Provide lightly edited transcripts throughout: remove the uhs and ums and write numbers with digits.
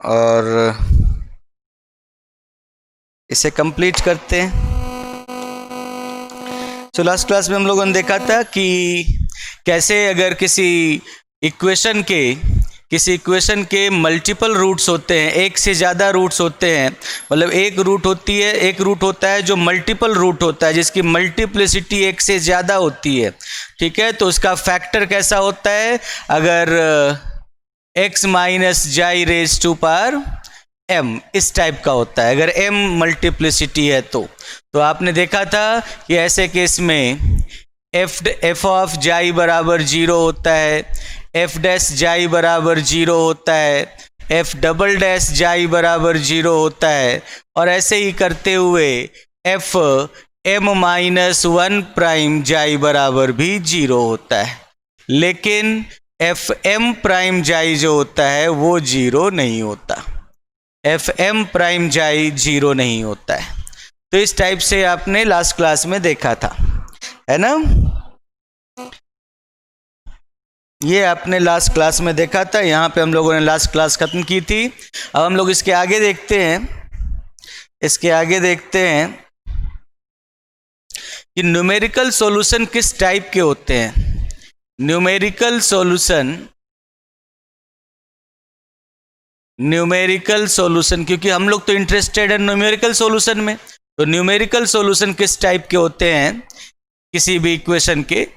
और इसे कंप्लीट करते हैं। तो लास्ट क्लास में हम लोगों ने देखा था कि कैसे अगर किसी इक्वेशन के मल्टीपल रूट्स होते हैं, एक से ज़्यादा रूट्स होते हैं, मतलब एक रूट होता है जो मल्टीपल रूट होता है, जिसकी मल्टीप्लिसिटी एक से ज़्यादा होती है, ठीक है। तो उसका फैक्टर कैसा होता है, अगर x माइनस जाई रेज टू पावर m इस टाइप का होता है, अगर m मल्टीप्लिसिटी है तो आपने देखा था कि ऐसे केस में f ऑफ जाई बराबर 0 होता है, f डैश जाई बराबर 0 होता है, f डबल डैश जाई बराबर 0 होता है, और ऐसे ही करते हुए f m माइनस 1 प्राइम जाई बराबर भी 0 होता है। लेकिन एफ एम प्राइम जाई जो होता है वो 0 नहीं होता, एफ एम प्राइम जाई 0 नहीं होता है। तो इस टाइप से आपने लास्ट क्लास में देखा था, है ना। ये आपने लास्ट क्लास में देखा था, यहाँ पे हम लोगों ने लास्ट क्लास खत्म की थी। अब हम लोग इसके आगे देखते हैं कि न्यूमेरिकल सॉल्यूशन किस टाइप के होते हैं। न्यूमेरिकल सॉल्यूशन, क्योंकि हम लोग तो इंटरेस्टेड है न्यूमेरिकल सॉल्यूशन में, तो न्यूमेरिकल सॉल्यूशन किस टाइप के होते हैं किसी भी इक्वेशन के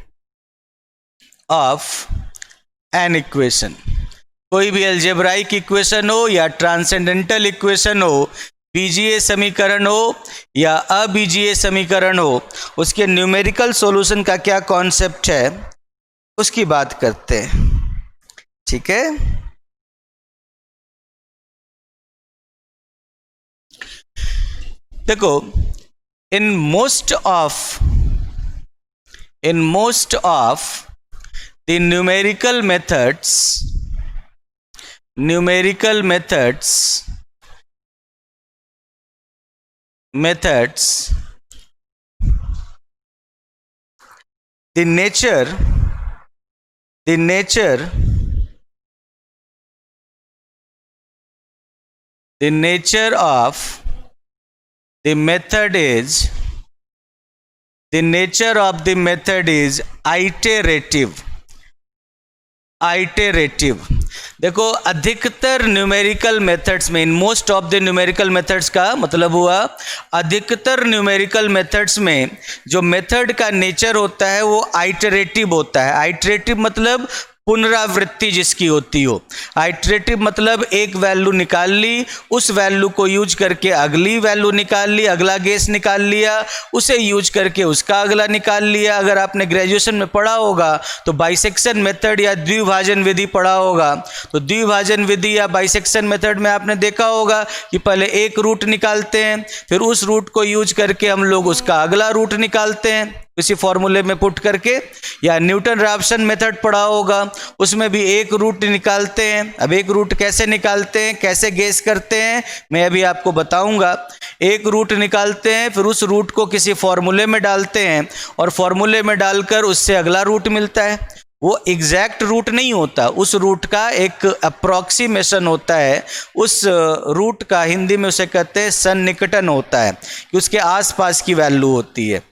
ऑफ एन इक्वेशन। कोई भी अलजेब्राइक इक्वेशन हो या ट्रांसेंडेंटल इक्वेशन हो, बीजीय समीकरण हो या अबीजीय समीकरण हो, उसके न्यूमेरिकल सॉल्यूशन का क्या कॉन्सेप्ट है उसकी बात करते हैं, ठीक है। देखो, in most of the numerical methods the nature of the method is आइटेरेटिव। देखो, अधिकतर न्यूमेरिकल मेथड्स में, in most of the numerical methods का मतलब हुआ अधिकतर न्यूमेरिकल मेथड्स में जो मेथड का नेचर होता है वो आइटरेटिव होता है। आइटरेटिव मतलब पुनरावृत्ति जिसकी होती हो। आइटरेटिव मतलब एक वैल्यू निकाल ली, उस वैल्यू को यूज करके अगली वैल्यू निकाल ली, अगला गेस निकाल लिया, उसे यूज करके उसका अगला निकाल लिया। अगर आपने ग्रेजुएशन में पढ़ा होगा तो बाइसेक्शन मेथड या द्विभाजन विधि पढ़ा होगा, तो द्विभाजन विधि या बाइसेक्शन मेथड में आपने देखा होगा कि पहले एक रूट निकालते हैं, फिर उस रूट को यूज करके हम लोग उसका अगला रूट निकालते हैं किसी फॉर्मूले में पुट करके। या न्यूटन रैप्सन मेथड पढ़ा होगा, उसमें भी एक रूट निकालते हैं। अब एक रूट कैसे निकालते हैं, कैसे गेस करते हैं, मैं अभी आपको बताऊंगा। एक रूट निकालते हैं, फिर उस रूट को किसी फॉर्मूले में डालते हैं और फॉर्मूले में डालकर उससे अगला रूट मिलता है। वो एग्जैक्ट रूट नहीं होता, उस रूट का एक अप्रॉक्सीमेशन होता है। उस रूट का हिंदी में उसे कहते हैं सन्निकटन होता है, कि उसके आसपास की वैल्यू होती है।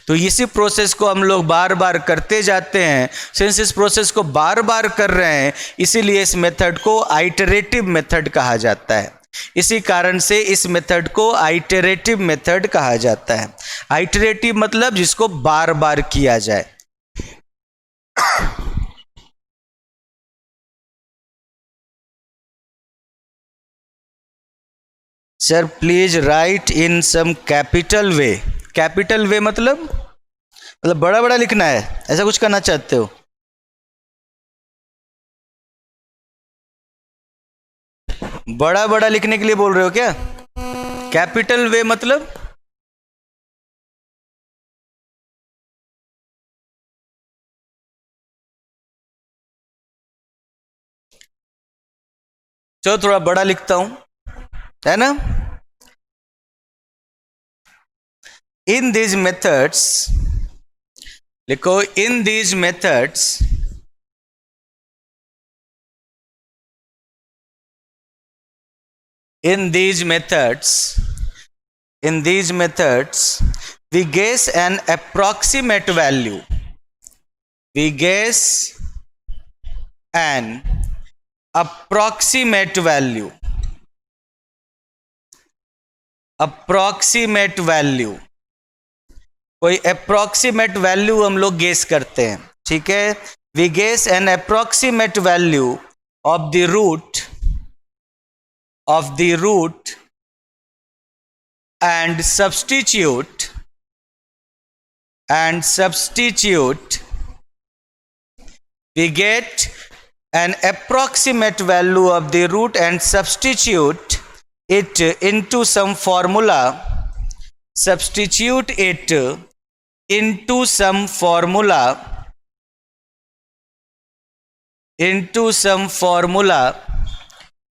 तो इसी प्रोसेस को हम लोग बार बार करते जाते हैं। सिंस इस प्रोसेस को बार बार कर रहे हैं, इसीलिए इस मेथड को आइटरेटिव मेथड कहा जाता है। इसी कारण से इस मेथड को आइटरेटिव मेथड कहा जाता है। आइटरेटिव मतलब जिसको बार बार किया जाए। Sir please write in some capital way. Capital way मतलब बड़ा बड़ा लिखना है, ऐसा कुछ करना चाहते हो? बड़ा बड़ा लिखने के लिए बोल रहे हो क्या? कैपिटल वे मतलब चलो थोड़ा बड़ा लिखता हूं, है ना। इन दीज मेथड्स, लिखो, in these methods in these methods we guess an approximate value. We guess an approximate value. Approximate value. कोई approximate value हम लोग गेस करते हैं, ठीक है. We guess an approximate value of the root and substitute we get an approximate value of the root and substitute it into some formula. Substitute it into some formula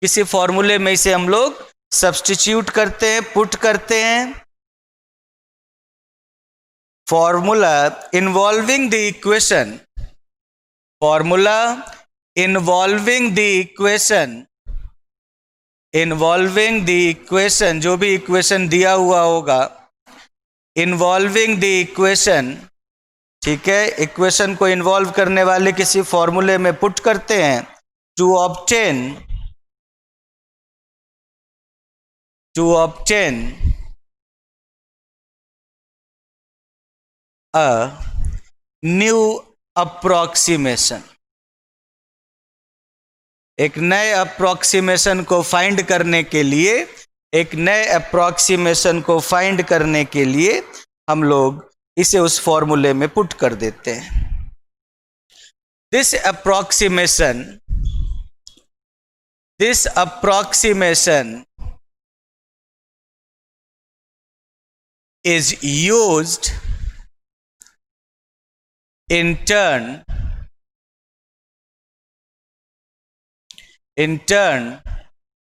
किसी फॉर्मूले में इसे हम लोग सब्स्टिट्यूट करते हैं, पुट करते हैं. फॉर्मूला इन्वॉल्विंग द इक्वेशन जो भी इक्वेशन दिया हुआ होगा, इन्वॉल्विंग द इक्वेशन, ठीक है. इक्वेशन को इन्वॉल्व करने वाले किसी फॉर्मूले में पुट करते हैं to obtain a new approximation. एक नए अप्रोक्सीमेशन को फाइंड करने के लिए हम लोग इसे उस फॉर्मूले में पुट कर देते हैं. This approximation is used in turn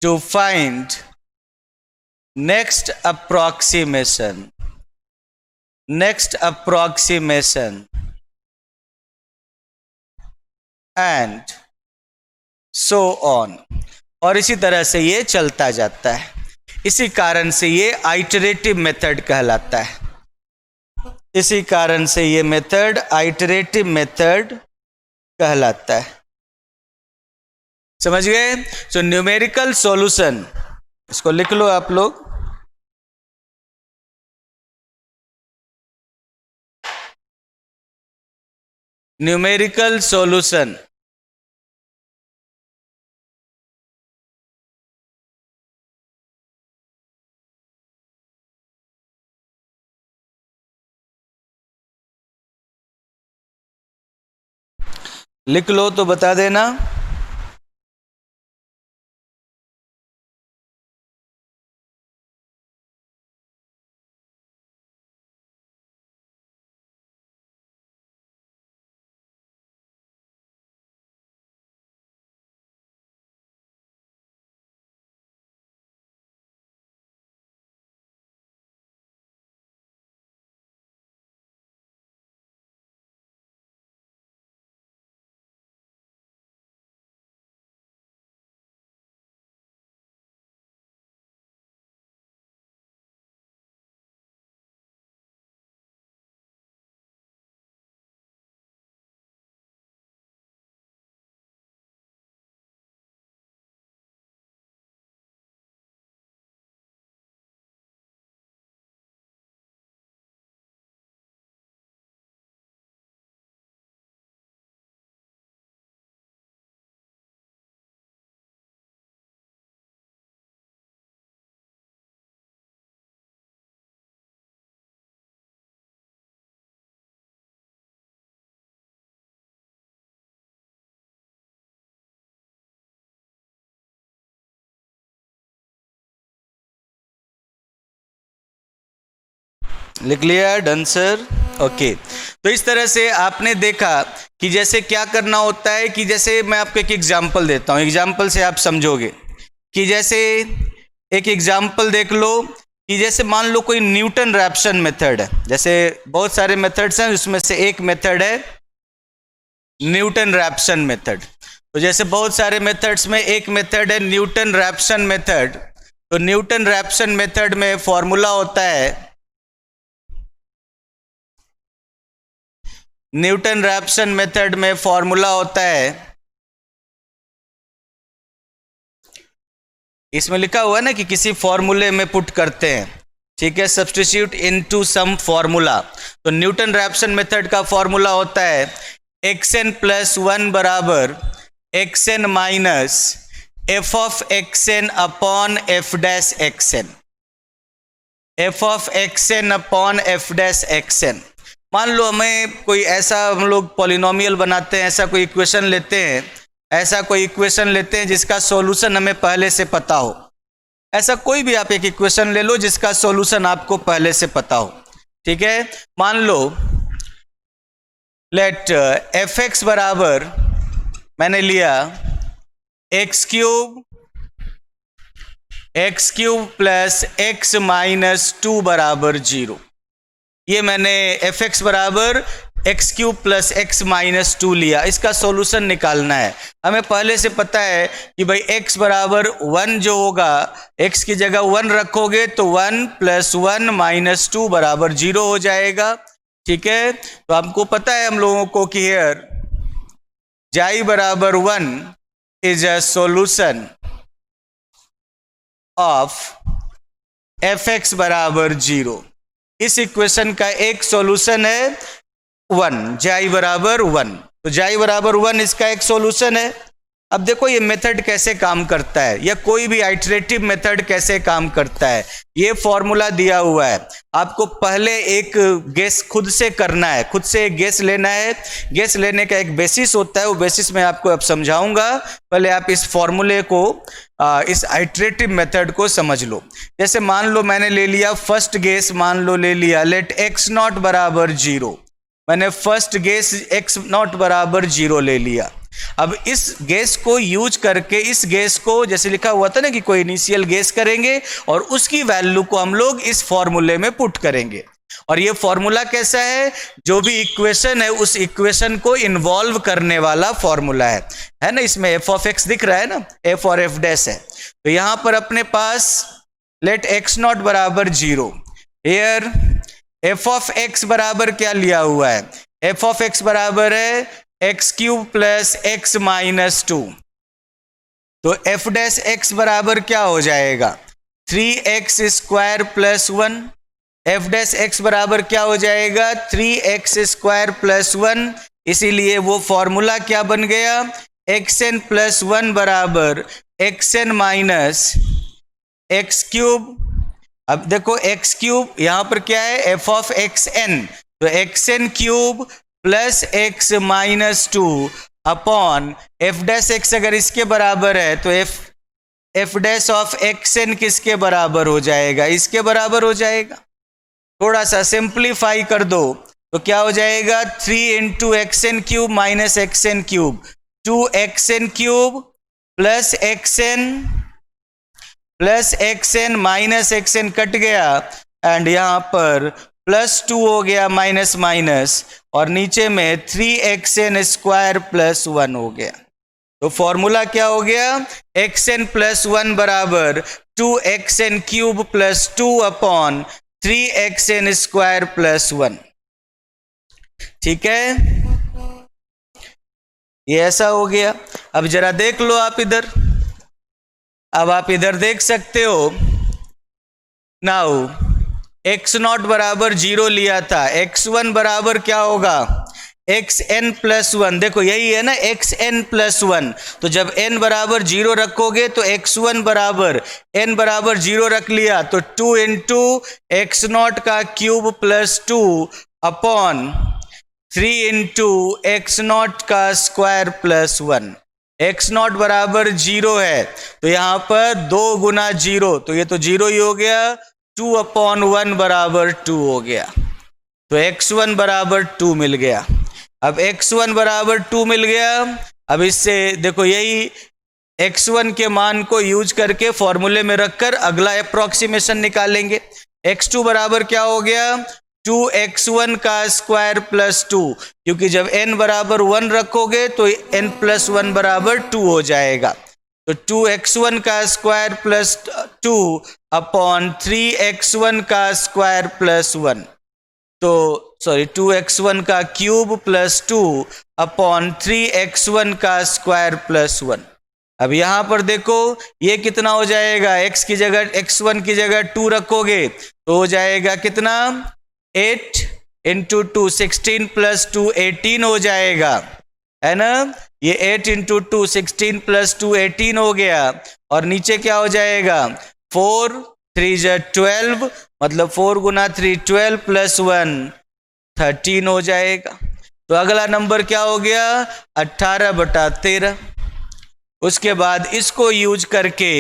to find next approximation and so on. और इसी तरह से ये चलता जाता है. इसी कारण से ये आइटरेटिव मेथड कहलाता है. इसी कारण से ये मेथड आइटरेटिव मेथड कहलाता है. समझ गए? सो न्यूमेरिकल सॉल्यूशन, इसको लिख लो आप लोग. न्यूमेरिकल सॉल्यूशन लिख लो तो बता देना. लिख लिया? Done sir. ओके. तो इस तरह से आपने देखा कि जैसे क्या करना होता है कि जैसे मैं आपको एक एग्जांपल देता हूँ, एग्जांपल से आप समझोगे कि जैसे एक एग्जांपल देख लो कि जैसे मान लो कोई न्यूटन रैप्सन मेथड है. जैसे बहुत सारे मेथड्स हैं, उसमें से एक मेथड है न्यूटन रैप्सन मेथड. तो जैसे बहुत सारे मेथड्स में एक मेथड है न्यूटन रैप्सन मेथड. तो न्यूटन रैप्सन मेथड में फॉर्मूला होता है, न्यूटन रैप्सन मेथड में फॉर्मूला होता है, इसमें लिखा हुआ है ना कि किसी फॉर्मूले में पुट करते हैं, ठीक है, सब्स्टिट्यूट इनटू सम फॉर्मूला। तो न्यूटन रैप्सन मेथड का फॉर्मूला होता है xn प्लस 1 बराबर xn minus f of xn upon f dash xn, f of xn upon f dash xn। मान लो हमें कोई ऐसा, हम लोग पॉलिनोमियल बनाते हैं, ऐसा कोई इक्वेशन लेते हैं, ऐसा कोई इक्वेशन लेते हैं जिसका सॉल्यूशन हमें पहले से पता हो। ऐसा कोई भी आप एक इक्वेशन ले लो जिसका सॉल्यूशन आपको पहले से पता हो, ठीक है। मान लो लेट एफ एक्स बराबर मैंने लिया x cube plus x minus 2 बराबर 0। ये मैंने एफ एक्स बराबर x cube plus x minus 2 लिया। इसका सॉल्यूशन निकालना है। हमें पहले से पता है कि भाई x बराबर 1 जो होगा, x की जगह 1 रखोगे तो 1 प्लस 1 माइनस 2 बराबर 0 हो जाएगा, ठीक है। तो हमको पता है हम लोगों को कि हियर y बराबर 1 is a solution of fx बराबर 0। इस इक्वेशन का एक सॉल्यूशन है 1, जाई बराबर 1। तो जाई बराबर 1 इसका एक सॉल्यूशन है। अब देखो ये मेथड कैसे काम करता है, या कोई भी आइटरेटिव मेथड कैसे काम करता है। ये फॉर्मूला दिया हुआ है, आपको पहले एक गेस खुद से करना है, खुद से एक गेस लेना है। गेस लेने का एक बेसिस होता है, वो बेसिस मैं आपको अब समझाऊंगा। पहले आप इस फॉर्मूले को, इस आइटरेटिव मेथड को समझ लो। जैसे मान लो मैंने ले लिया फर्स्ट गेस, मान लो ले लिया लेट x नॉट बराबर 0। मैंने फर्स्ट गेस x नॉट बराबर 0 ले लिया। अब इस गेस को यूज करके, इस गेस को जैसे लिखा हुआ था ना कि कोई इनिशियल गेस करेंगे और उसकी वैल्यू को हम लोग इस फॉर्मूले में पुट करेंगे। और ये फॉर्मूला कैसा है, जो भी इक्वेशन है उस इक्वेशन को इन्वॉल्व करने वाला फॉर्मूला है ना। इसमें f ऑफ x दिख रहा है ना, f और f डैश है। तो यहां पर अपने पास लेट x नॉट बराबर 0, हियर f ऑफ x बराबर क्या लिया हुआ है, f ऑफ x बराबर है x cube plus x minus 2। तो f डैश x बराबर क्या हो जाएगा, 3x square plus 1। f dash x बराबर क्या हो जाएगा, 3x स्क्वायर प्लस 1। इसीलिए वो फॉर्मूला क्या बन गया, xn प्लस 1 बराबर xn माइनस एक्स क्यूब। अब देखो x क्यूब यहां पर क्या है, f ऑफ xn, तो xn cube plus x minus 2 upon f dash x अगर इसके बराबर है तो f डैश ऑफ xn किसके बराबर हो जाएगा, इसके बराबर हो जाएगा। थोड़ा सा सिंप्लीफाई कर दो तो क्या हो जाएगा, 3 into xn cube minus xn cube, 2xn cube plus X N minus xn cut गया, एंड यहां पर प्लस 2 हो गया माइनस माइनस, और नीचे में 3xn स्क्वायर प्लस 1 हो गया। तो फॉर्मूला क्या हो गया, xn प्लस 1 बराबर 2xn cube plus 2 upon 3xn square plus 1। ठीक है, ये ऐसा हो गया। अब जरा देख लो आप इधर, अब आप इधर देख सकते हो। नाउ x नॉट बराबर 0 लिया था, x1 बराबर क्या होगा, xn प्लस 1। देखो यही है ना xn प्लस 1, तो जब n बराबर 0 रखोगे तो x1 बराबर n बराबर 0 रख लिया तो 2 इंटू एक्स नॉट का cube plus 2 upon 3 into x not का स्क्वायर प्लस 1। एक्स नॉट बराबर 0 है तो यहाँ पर 2 गुना 0, तो ये तो 0 ही हो गया, 2 अपॉन 1 बराबर 2 हो गया। तो x1 बराबर 2 मिल गया। अब x1 बराबर 2 मिल गया। अब इससे देखो यही x1 के मान को यूज करके फॉर्मूले में रखकर अगला अप्रोक्सीमेशन निकालेंगे। x2 बराबर क्या हो गया, 2x1 का स्क्वायर प्लस 2, क्योंकि जब n बराबर 1 रखोगे तो n प्लस 1 बराबर 2 हो जाएगा। तो 2x1 का square plus two upon 3x1 का स्क्वायर प्लस 1, तो सॉरी 2x1 का क्यूब प्लस 2 अपॉन 3x1 का स्क्वायर प्लस 1। अब यहां पर देखो ये कितना हो जाएगा, x की जगह x1 की जगह 2 रखोगे तो हो जाएगा कितना, 8 इंटू 2 16 प्लस 2 18 हो जाएगा, है ना। ये 8 इंटू 2 16 प्लस 2 18 हो गया। और नीचे क्या हो जाएगा, 4 3 12, मतलब 4 गुना 3 12 प्लस 1 13 हो जाएगा। तो अगला नंबर क्या हो गया, 18/13। उसके बाद इसको यूज करके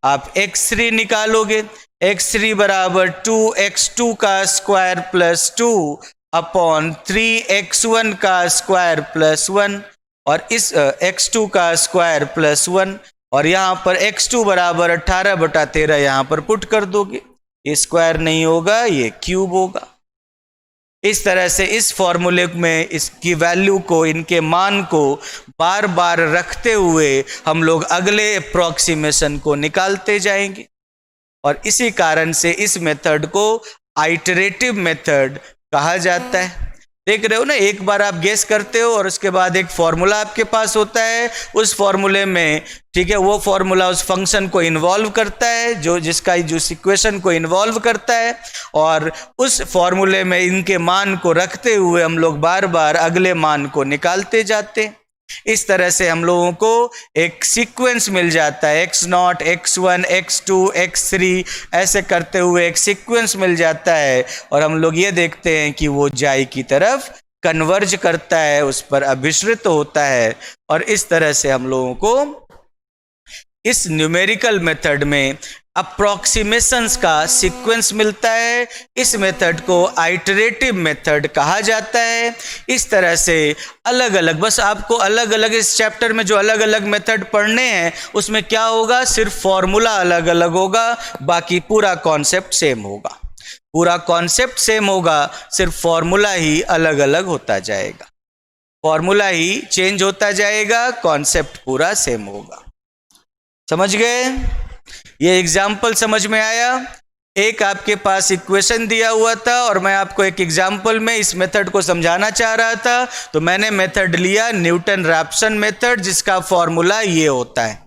आप x3 निकालोगे, x3 बराबर 2x2 का स्क्वायर प्लस 2 अपॉन 3x1 का स्क्वायर प्लस 1, और इस x2 का स्क्वायर प्लस 1, और यहाँ पर x2 बराबर 18/13 यहाँ पर पुट कर दोगे, ये स्क्वायर नहीं होगा, ये क्यूब होगा। इस तरह से इस फॉर्मूले में इसकी वैल्यू को, इनके मान को बार बार रखते हुए हम लोग अगले अप्रॉक्सीमेशन को निकालते जाएंगे, और इसी कारण से इस मेथड को आइटरेटिव मेथड कहा जाता है। देख रहे हो ना, एक बार आप गेस करते हो और उसके बाद एक फॉर्मूला आपके पास होता है, उस फॉर्मूले में, ठीक है, वो फॉर्मूला उस फंक्शन को इन्वॉल्व करता है, जो इक्वेशन को इन्वॉल्व करता है, और उस फॉर्मूले में इनके मान को रखते हुए हम लोग बार बार अगले मान को निकालते जाते हैं। इस तरह से हम लोगों को एक सीक्वेंस मिल जाता है, x0 x1 x2 x3, ऐसे करते हुए एक सीक्वेंस मिल जाता है, और हम लोग ये देखते हैं कि वो जाई की तरफ कन्वर्ज करता है, उस पर अभिश्रित होता है, और इस तरह से हम लोगों को इस न्यूमेरिकल मेथड में अप्रॉक्सीमेशंस का सीक्वेंस मिलता है। इस मेथड को आइटरेटिव मेथड कहा जाता है। इस तरह से अलग अलग, बस आपको अलग अलग इस चैप्टर में जो अलग अलग मेथड पढ़ने हैं उसमें क्या होगा, सिर्फ फॉर्मूला अलग अलग होगा, बाकी पूरा कॉन्सेप्ट सेम होगा। पूरा कॉन्सेप्ट सेम होगा, सिर्फ फॉर्मूला ही अलग अलग होता जाएगा, फॉर्मूला ही चेंज होता जाएगा, कॉन्सेप्ट पूरा सेम होगा। समझ गए? ये एग्जाम्पल समझ में आया? एक आपके पास इक्वेशन दिया हुआ था और मैं आपको एक एग्जाम्पल में इस मेथड को समझाना चाह रहा था, तो मैंने मेथड लिया न्यूटन रैप्सन मेथड, जिसका फॉर्मूला ये होता है।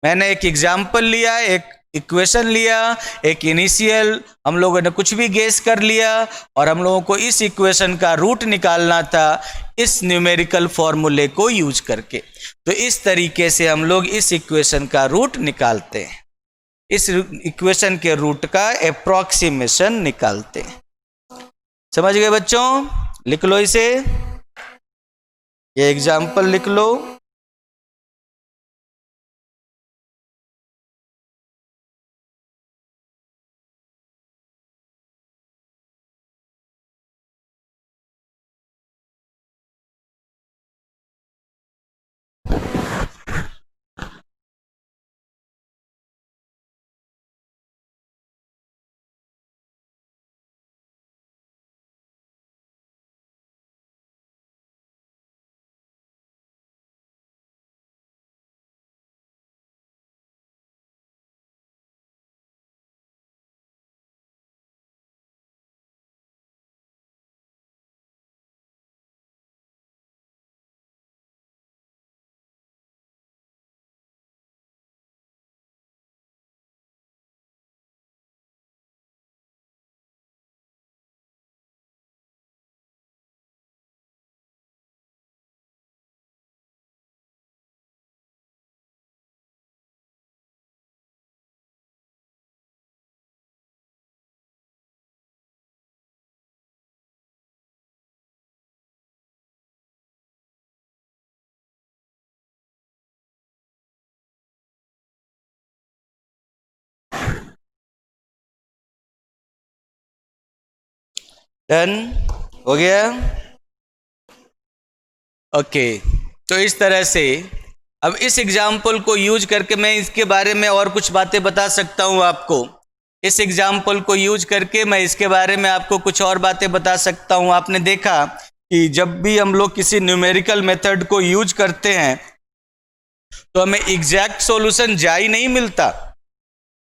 मैंने एक एग्जाम्पल लिया, एक इक्वेशन लिया, एक इनिशियल, हम लोगों ने कुछ भी गेस कर लिया, और हम लोगों को इस इक्वेशन का रूट निकालना था इस न्यूमेरिकल फॉर्मूले को यूज करके। तो इस तरीके से हम लोग इस इक्वेशन का रूट निकालते हैं, इस इक्वेशन के रूट का अप्रॉक्सीमेशन निकालते हैं। समझ गए बच्चों? लिख लो इसे, ये एग्जाम्पल लिख लो। डन हो गया? ओके, तो इस तरह से अब इस एग्जाम्पल को यूज करके मैं इसके बारे में और कुछ बातें बता सकता हूं आपको। इस एग्जाम्पल को यूज करके मैं इसके बारे में आपको कुछ और बातें बता सकता हूं। आपने देखा कि जब भी हम लोग किसी न्यूमेरिकल मेथड को यूज करते हैं तो हमें एग्जैक्ट सॉल्यूशन जा ही नहीं मिलता,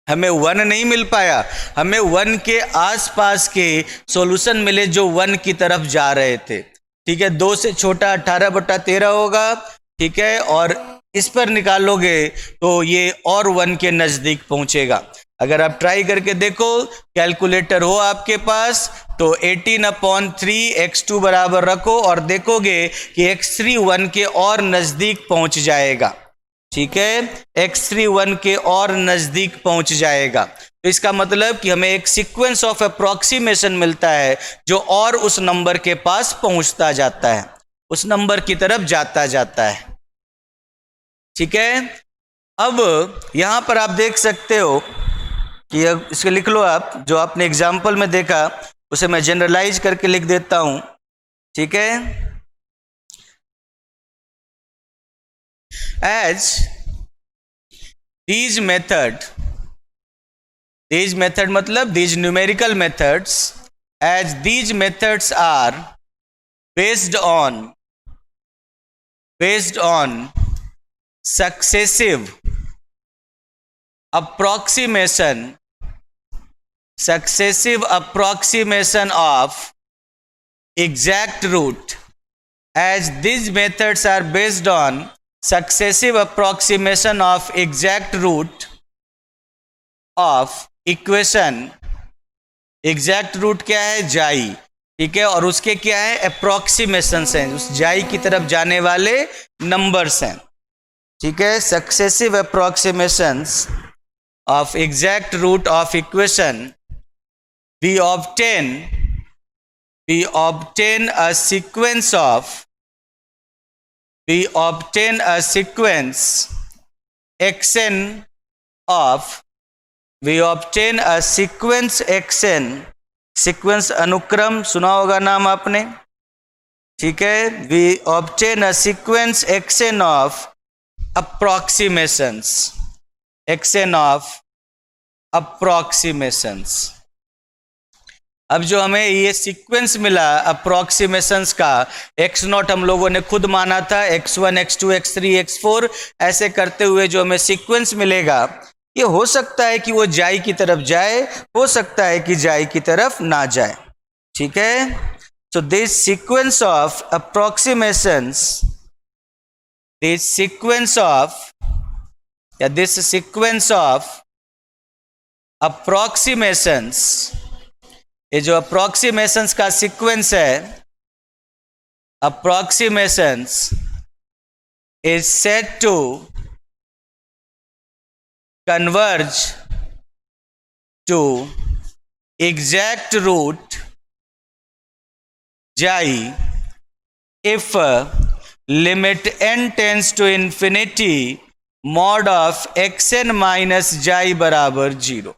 हमें 1 नहीं मिल पाया, हमें 1 के आसपास के सॉल्यूशन मिले जो 1 की तरफ जा रहे थे। ठीक है, 2 से छोटा 18/13 होगा। ठीक है, और इस पर निकालोगे तो ये और 1 के नज़दीक पहुंचेगा। अगर आप ट्राई करके देखो, कैलकुलेटर हो आपके पास, तो 18/3 x2 बराबर रखो और देखोगे कि x3 1 के और नज़दीक पहुंच जाएगा। ठीक है, x3 1 के और नज़दीक पहुंच जाएगा। तो इसका मतलब कि हमें एक सीक्वेंस ऑफ अप्रॉक्सीमेशन मिलता है जो और उस नंबर के पास पहुंचता जाता है, उस नंबर की तरफ जाता जाता है। ठीक है, अब यहां पर आप देख सकते हो कि इसको लिख लो आप, जो आपने एग्जाम्पल में देखा उसे मैं जनरलाइज करके लिख देता हूं। ठीक है, एज these method मतलब these numerical methods, as these methods are based on successive approximation of exact root, as these methods are based on successive approximation of exact root of equation. Exact root क्या है? जाई। ठीक है, और उसके क्या है? अप्रोक्सीमेशंस हैं, उस जाई की तरफ जाने वाले नंबर्स हैं। ठीक है, successive approximations of exact root of equation, we obtain a sequence xn, sequence अनुक्रम सुना होगा नाम आपने। ठीक है, we obtain a sequence xn of approximations. अब जो हमें ये सीक्वेंस मिला अप्रोक्सीमेशंस का, x0 हम लोगों ने खुद माना था, x1 x2 x3 x4 ऐसे करते हुए जो हमें सीक्वेंस मिलेगा, ये हो सकता है कि वो जाई की तरफ जाए, हो सकता है कि जाई की तरफ ना जाए। ठीक है, so this sequence of approximations ये जो अप्रोक्सीमेशंस का सीक्वेंस है, approximations is said to converge to exact root xi if limit n tends to infinity mod of xn minus xi बराबर 0।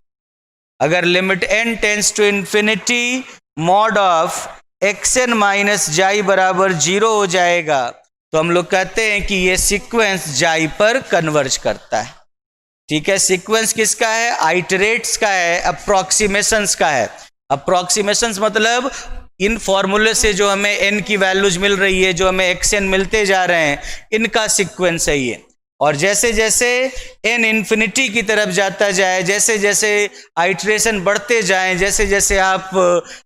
अगर limit n tends to infinity mod of xn minus xi बराबर 0 हो जाएगा, तो हम लोग कहते हैं कि ये सीक्वेंस xi पर कन्वर्ज करता है। ठीक है, सीक्वेंस किसका है? आइटरेट्स का है, अप्रोक्सीमेशंस का है। अप्रोक्सीमेशंस मतलब इन फॉर्मूले से जो हमें n की वैल्यूज मिल रही है, जो हमें xn मिलते जा रहे हैं, इनका सीक्वेंस है ये। और जैसे जैसे n इन्फिनिटी की तरफ जाता जाए, जैसे जैसे आइटरेशन बढ़ते जाएं, जैसे जैसे आप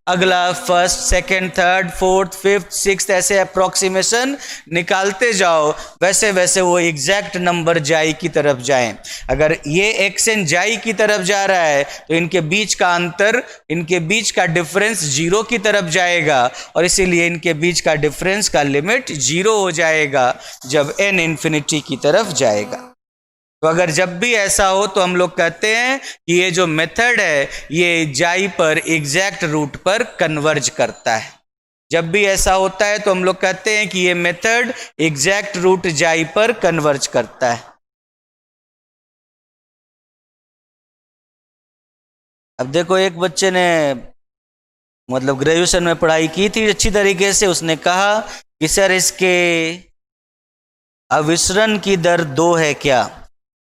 अगला first second third fourth fifth sixth ऐसे अप्रोक्सीमेशन निकालते जाओ, वैसे वैसे वो एग्जैक्ट नंबर जाई की तरफ जाएं। अगर ये xn जाई की तरफ जा रहा है तो इनके बीच का अंतर, इनके बीच का डिफरेंस 0 की तरफ जाएगा, और इसीलिए इनके बीच का डिफरेंस का लिमिट 0 हो जाएगा जब n इन्फिनिटी की तरफ जाएगा। तो अगर जब भी ऐसा हो तो हम लोग कहते हैं कि ये जो मेथड है ये जाई पर एग्जैक्ट रूट पर कन्वर्ज करता है। जब भी ऐसा होता है तो हम लोग कहते हैं कि ये मेथड एग्जैक्ट रूट जाई पर कन्वर्ज करता है। अब देखो, एक बच्चे ने मतलब ग्रेजुएशन में पढ़ाई की थी अच्छी तरीके से, उसने कहा कि सर इसके अविसरण की दर 2 है क्या?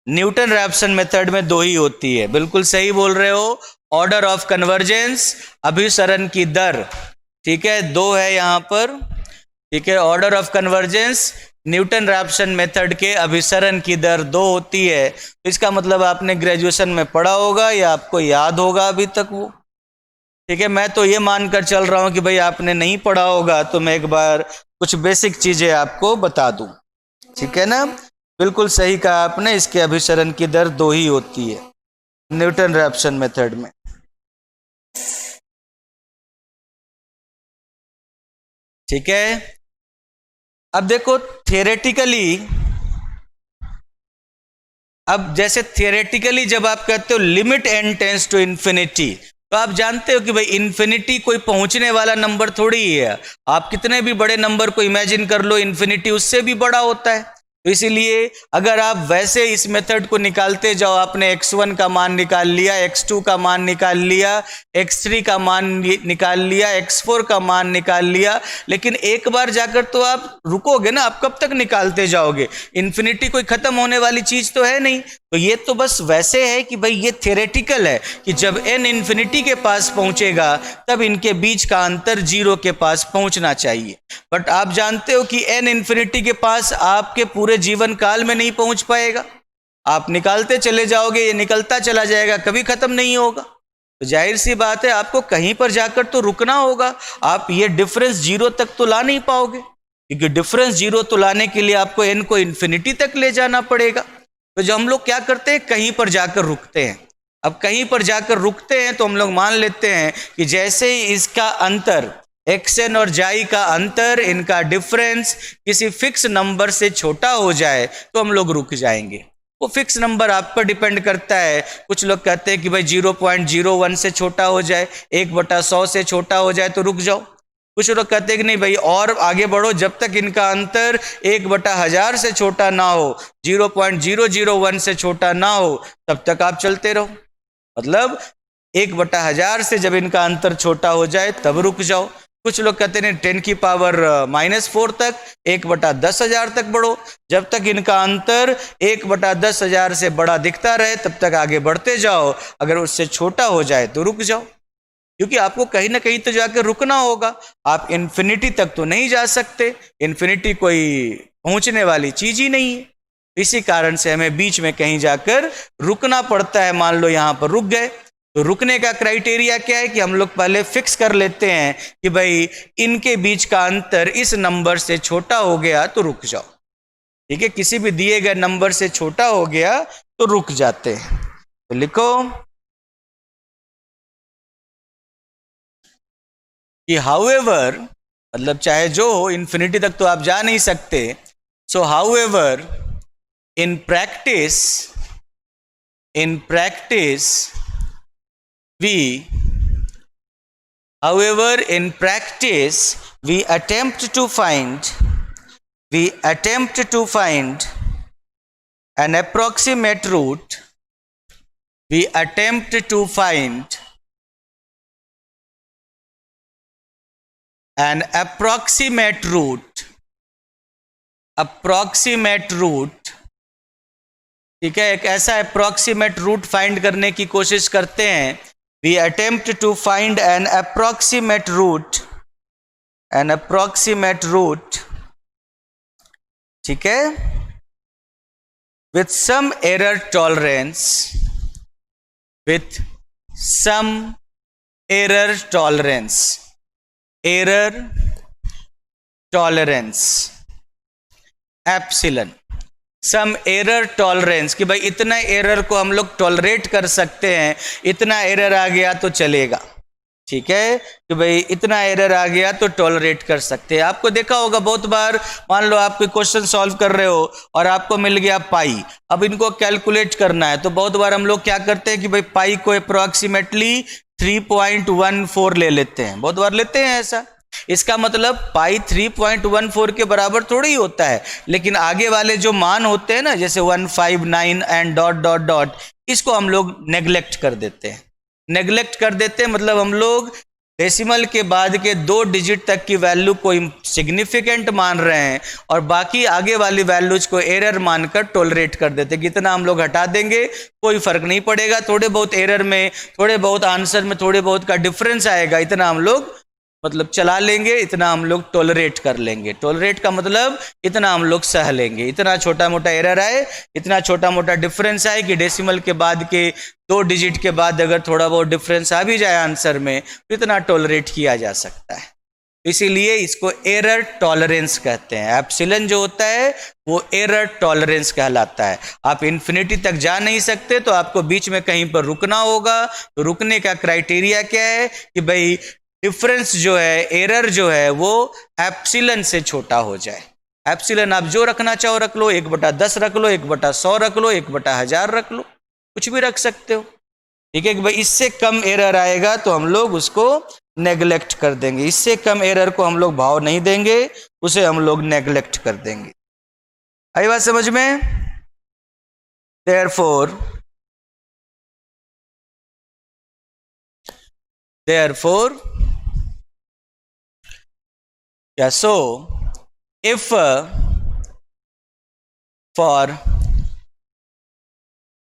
न्यूटन रैप्सन मेथड में 2 ही होती है। बिल्कुल सही बोल रहे हो, ऑर्डर ऑफ कन्वर्जेंस, अभिसरण की दर। ठीक है, 2 है यहाँ पर। ठीक है, order of convergence Newton Raphson method के अभिसरण की दर 2 होती है। तो इसका मतलब आपने ग्रेजुएशन में पढ़ा होगा या आपको याद होगा अभी तक वो। ठीक है, मैं तो ये मानकर चल रहा हूं कि भाई आपने नहीं पढ़ा होगा, तो मैं एक बार कुछ बेसिक चीजें आपको बता दूं। ठीक है ना, बिल्कुल सही कहा आपने, इसके अभिसरण की दर 2 ही होती है न्यूटन रैप्सन मेथड में। ठीक है, अब देखो थियोरेटिकली, अब जैसे थियोरेटिकली जब आप कहते हो limit n tends to infinity, तो आप जानते हो कि भाई इन्फिनिटी कोई पहुंचने वाला नंबर थोड़ी ही है। आप कितने भी बड़े नंबर को इमेजिन कर लो, इन्फिनिटी उससे भी बड़ा होता है। तो इसीलिए अगर आप वैसे इस मेथड को निकालते जाओ, आपने x1 का मान निकाल लिया, x2 का मान निकाल लिया, x3 का मान निकाल लिया, x4 का मान निकाल लिया, लेकिन एक बार जाकर तो आप रुकोगे ना, आप कब तक निकालते जाओगे? इन्फिनिटी कोई खत्म होने वाली चीज तो है नहीं। तो ये तो बस वैसे है कि भाई ये थियोरेटिकल है कि जब n इन्फिनिटी के पास पहुंचेगा तब इनके बीच का अंतर 0 के पास पहुंचना चाहिए। बट आप जानते हो कि n इन्फिनिटी के पास आपके पूरे जीवन काल में नहीं पहुंच पाएगा। आप निकालते चले जाओगे, ये निकलता चला जाएगा, कभी खत्म नहीं होगा। तो जाहिर सी बात है आपको कहीं पर जाकर तो रुकना होगा। आप ये डिफरेंस 0 तक तो ला नहीं पाओगे, क्योंकि डिफरेंस 0 तो लाने के लिए आपको n को इन्फिनिटी तक ले जाना पड़ेगा। तो जो हम लोग क्या करते हैं, कहीं पर जाकर रुकते हैं। अब कहीं पर जाकर रुकते हैं तो हम लोग मान लेते हैं कि जैसे ही इसका अंतर xn और y का अंतर, इनका डिफरेंस किसी फिक्स नंबर से छोटा हो जाए तो हम लोग रुक जाएंगे। वो फिक्स नंबर आप पर डिपेंड करता है। कुछ लोग कहते हैं कि भाई 0.01 से छोटा हो जाए, 1/100 से छोटा हो जाए तो रुक जाओ। कुछ लोग कहते हैं कि नहीं भाई और आगे बढ़ो, जब तक इनका अंतर 1/1000 से छोटा ना हो, 0.001 से छोटा ना हो, तब तक आप चलते रहो। मतलब 1/1000 से जब इनका अंतर छोटा हो जाए तब रुक जाओ। कुछ लोग कहते हैं 10⁻⁻⁴ तक, 1/10,000 तक बढ़ो, जब तक इनका अंतर 1/10,000 से बड़ा दिखता रहे तब तक आगे बढ़ते जाओ, अगर उससे छोटा हो जाए तो रुक जाओ। क्योंकि आपको कहीं ना कहीं तो जाकर रुकना होगा, आप इन्फिनिटी तक तो नहीं जा सकते। इन्फिनिटी कोई पहुंचने वाली चीज ही नहीं है, इसी कारण से हमें बीच में कहीं जाकर रुकना पड़ता है। मान लो यहां पर रुक गए, तो रुकने का क्राइटेरिया क्या है कि हम लोग पहले फिक्स कर लेते हैं कि भाई इनके बीच का अंतर इस नंबर से छोटा हो गया तो रुक जाओ। ठीक है, किसी भी दिए गए नंबर से छोटा हो गया तो रुक जाते हैं। तो लिखो कि हाउएवर, मतलब चाहे जो हो, इन्फिनिटी तक तो आप जा नहीं सकते। सो however in practice we attempt to find an approximate route, ठीक है, एक ऐसा अप्रोक्सीमेट रूट फाइंड करने की कोशिश करते हैं। We attempt to find an approximate root, ठीक है, with some error tolerance epsilon, some error tolerance, कि भाई इतना एरर को हम लोग टॉलरेट कर सकते हैं, इतना एरर आ गया तो चलेगा। ठीक है, कि भाई इतना एरर आ गया तो टॉलरेट कर सकते हैं। आपको देखा होगा बहुत बार, मान लो आप कोई क्वेश्चन सॉल्व कर रहे हो और आपको मिल गया पाई, अब इनको कैलकुलेट करना है, तो बहुत बार हम लोग क्या करते हैं कि भाई पाई को अप्रोक्सीमेटली 3.14 ले लेते हैं, बहुत बार लेते हैं ऐसा। इसका मतलब पाई 3.14 के बराबर थोड़ी होता है, लेकिन आगे वाले जो मान होते हैं ना, जैसे 159 एंड डॉट डॉट डॉट, इसको हम लोग नेग्लेक्ट कर देते हैं। मतलब हम लोग डेसिमल के बाद के 2 डिजिट तक की वैल्यू को सिग्निफिकेंट मान रहे हैं और बाकी आगे वाली वैल्यूज को एरर मानकर टॉलरेट कर देते हैं। कितना हम लोग हटा देंगे कोई फर्क नहीं पड़ेगा, थोड़े बहुत एरर में, थोड़े बहुत आंसर में थोड़े बहुत का डिफरेंस आएगा, इतना हम लोग मतलब चला लेंगे, इतना हम लोग टॉलरेट कर लेंगे। टॉलरेट का मतलब इतना हम लोग सह लेंगे, इतना छोटा मोटा एरर आए, इतना छोटा मोटा डिफरेंस आए कि डेसिमल के बाद के 2 डिजिट के बाद अगर थोड़ा बहुत डिफरेंस आ भी जाए आंसर में, तो इतना टॉलरेट किया जा सकता है। इसीलिए इसको एरर टॉलरेंस कहते हैं। एप्सिलन जो होता है वो एरर टॉलरेंस कहलाता है। आप इन्फिनिटी तक जा नहीं सकते, तो आपको बीच में कहीं पर रुकना होगा। तो रुकने का क्राइटेरिया क्या है कि भाई डिफरेंस जो है, एरर जो है, वो एप्सिलन से छोटा हो जाए। एप्सिलन आप जो रखना चाहो रख लो, 1/10 रख लो, 1/100 रख लो, 1/1000 रख लो, कुछ भी रख सकते हो। ठीक है कि भाई इससे कम एरर आएगा तो हम लोग उसको नेग्लेक्ट कर देंगे, इससे कम एरर को हम लोग भाव नहीं देंगे, उसे हम लोग नेग्लेक्ट कर देंगे। आई बात समझ में? therefore therefore yeah, so if for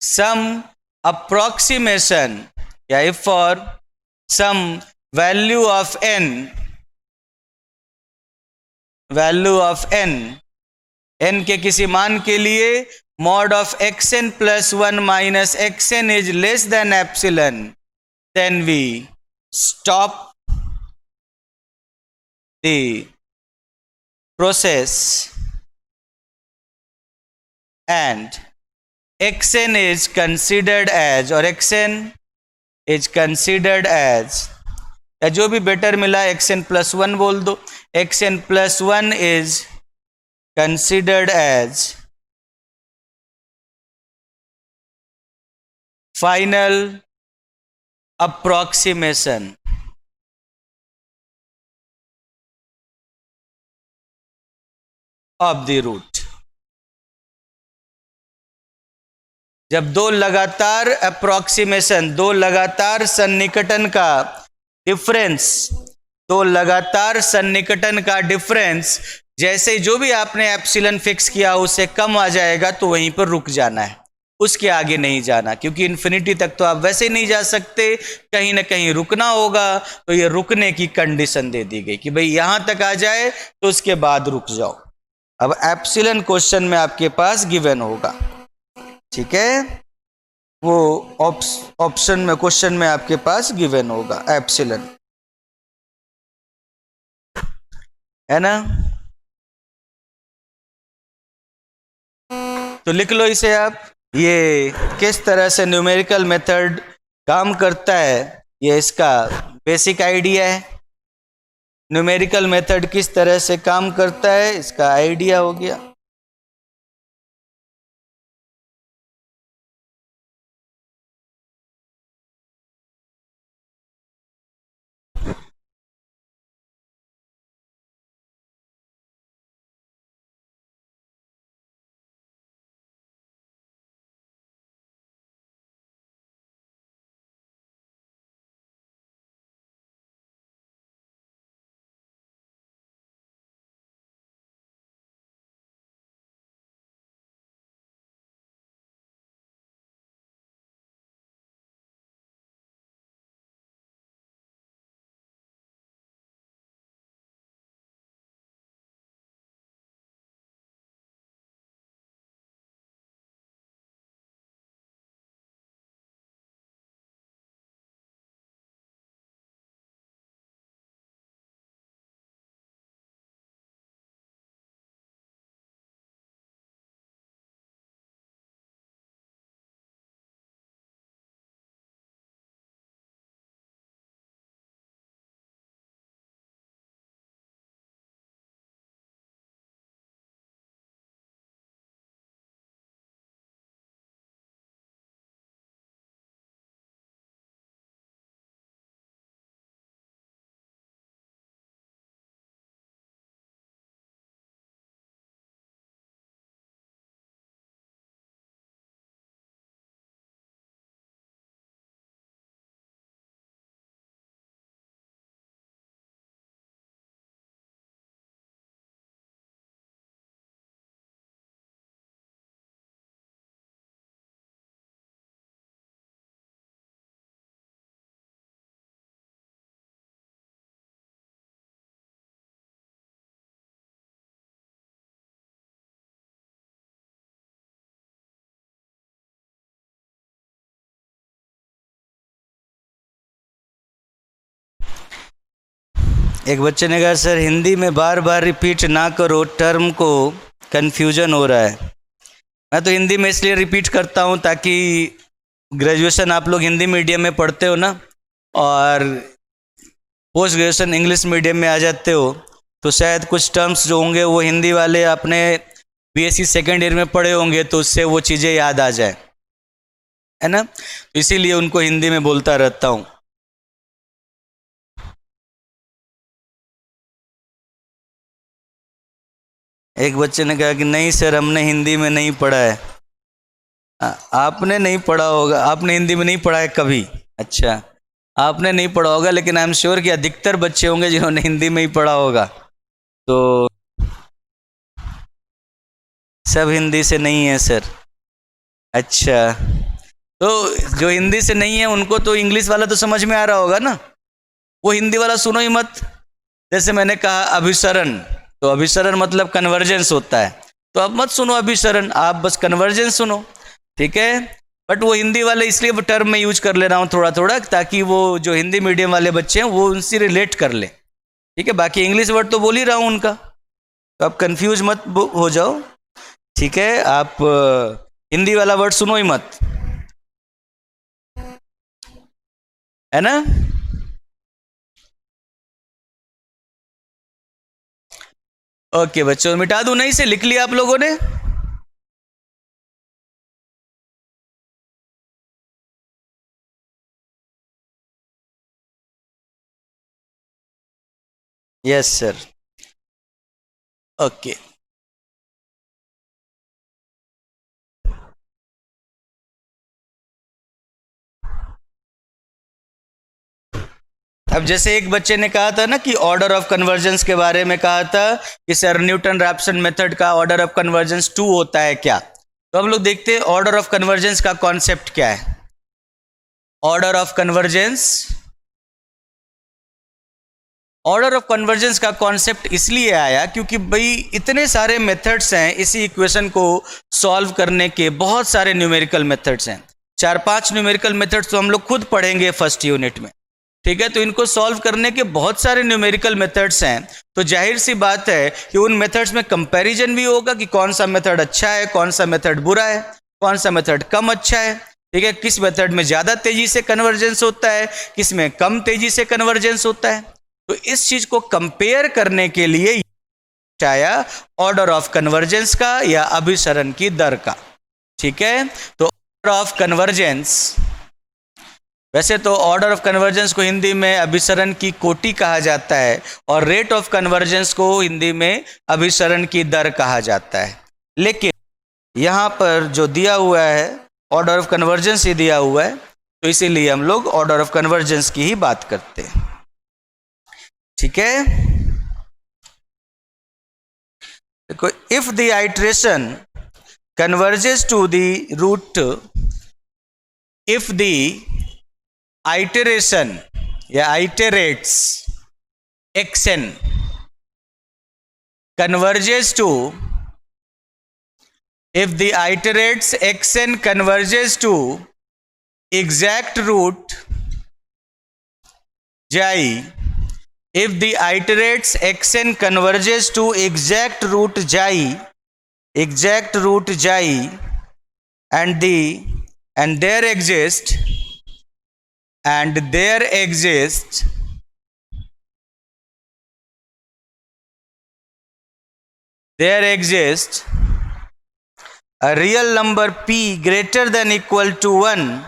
some approximation, yeah, if for some value of n, n के किसी मान के लिए mod of xn plus 1 minus xn is less than epsilon, then we stop the process and xn is considered as, or xn is considered as, या जो भी better मिला xn plus 1 बोल दो, xn plus 1 is considered as final approximation of the root। जब दो लगातार approximation, दो लगातार सन्निकटन का डिफरेंस, दो लगातार सन्निकटन का डिफरेंस जैसे जो भी आपने एप्सिलन फिक्स किया उससे कम आ जाएगा, तो वहीं पर रुक जाना है, उसके आगे नहीं जाना, क्योंकि इन्फिनिटी तक तो आप वैसे नहीं जा सकते, कहीं ना कहीं रुकना होगा। तो ये रुकने की कंडीशन दे दी गई कि भाई यहां तक आ जाए तो उसके बाद रुक जाओ। अब एप्सिलन क्वेश्चन में आपके पास गिवन होगा, ठीक है, वो ऑप्शन में, क्वेश्चन में आपके पास गिवन होगा एप्सिलन, है ना। तो लिख लो इसे आप, ये किस तरह से न्यूमेरिकल मेथड काम करता है, ये इसका बेसिक आइडिया है। न्यूमेरिकल मेथड किस तरह से काम करता है, इसका आइडिया हो गया। एक बच्चे ने कहा सर हिंदी में बार बार रिपीट ना करो, टर्म को कन्फ्यूजन हो रहा है। मैं तो हिंदी में इसलिए रिपीट करता हूँ ताकि ग्रेजुएशन आप लोग हिंदी मीडियम में पढ़ते हो ना, और पोस्ट ग्रेजुएशन इंग्लिश मीडियम में आ जाते हो, तो शायद कुछ टर्म्स जो होंगे वो हिंदी वाले अपने बीएससी सेकेंड ईयर में पढ़े होंगे, तो उससे वो चीज़ें याद आ जाए, है ना। तो इसीलिए उनको हिंदी में बोलता रहता हूँ। एक बच्चे ने कहा कि नहीं सर हमने हिंदी में नहीं पढ़ा है। आपने नहीं पढ़ा होगा, आपने हिंदी में नहीं पढ़ा है कभी? अच्छा, आपने नहीं पढ़ा होगा, लेकिन आई एम श्योर कि अधिकतर बच्चे होंगे जिन्होंने हिंदी में ही पढ़ा होगा। तो सब हिंदी से नहीं है सर। अच्छा, तो जो हिंदी से नहीं है उनको तो इंग्लिश वाला तो समझ में आ रहा होगा ना, वो हिंदी वाला सुनो ही मत। जैसे मैंने कहा अभिसरण, तो अभिसरण मतलब कन्वर्जेंस होता है, तो अब मत सुनो अभिसरण, आप बस कन्वर्जेंस सुनो, ठीक है। बट वो हिंदी वाले इसलिए वो टर्म में यूज कर ले रहा हूँ थोड़ा थोड़ा, ताकि वो जो हिंदी मीडियम वाले बच्चे हैं वो उनसे रिलेट कर ले, ठीक है। बाकी इंग्लिश वर्ड तो बोल ही रहा हूँ उनका, तो आप कंफ्यूज मत हो जाओ, ठीक है। आप हिंदी वाला वर्ड सुनो ही मत, है ना। ओके बच्चों, मिटा दूं नहीं से? लिख लिया आप लोगों ने? Yes sir, okay. अब जैसे एक बच्चे ने कहा था ना कि ऑर्डर ऑफ कन्वर्जेंस के बारे में कहा था कि सर न्यूटन रैप्सन मेथड का ऑर्डर ऑफ कन्वर्जेंस 2 होता है क्या? तो हम लोग देखते हैं ऑर्डर ऑफ कन्वर्जेंस का कॉन्सेप्ट क्या है। Order of convergence, order of convergence का कॉन्सेप्ट इसलिए आया क्योंकि भाई इतने सारे मेथड्स हैं इसी इक्वेशन को सॉल्व करने के, बहुत सारे न्यूमेरिकल मेथड्स हैं, 4-5 न्यूमेरिकल मेथड्स तो हम लोग खुद पढ़ेंगे फर्स्ट यूनिट में, ठीक है। तो इनको सॉल्व करने के बहुत सारे न्यूमेरिकल मेथड्स हैं, तो जाहिर सी बात है कि उन मेथड्स में कंपैरिजन भी होगा कि कौन सा मेथड अच्छा है, कौन सा मेथड बुरा है, कौन सा मेथड कम अच्छा है, ठीक है। किस मेथड में ज़्यादा तेजी से कन्वर्जेंस होता है, किस में कम तेजी से कन्वर्जेंस होता है। तो इस चीज़ को कंपेयर करने के लिए आया ऑर्डर ऑफ कन्वर्जेंस का या अभिसरण की दर का, ठीक है। तो ऑर्डर ऑफ कन्वर्जेंस, वैसे तो ऑर्डर ऑफ कन्वर्जेंस को हिंदी में अभिसरण की कोटि कहा जाता है और रेट ऑफ कन्वर्जेंस को हिंदी में अभिसरण की दर कहा जाता है, लेकिन यहाँ पर जो दिया हुआ है ऑर्डर ऑफ कन्वर्जेंस ही दिया हुआ है, तो इसीलिए हम लोग ऑर्डर ऑफ कन्वर्जेंस की ही बात करते हैं, ठीक है। देखो, if the iteration converges to the root, if the iteration या iterates xn converges to, if the iterates xn converges to exact root xi, if the iterates xn converges to exact root xi, and there exists a real number p greater than equal to 1,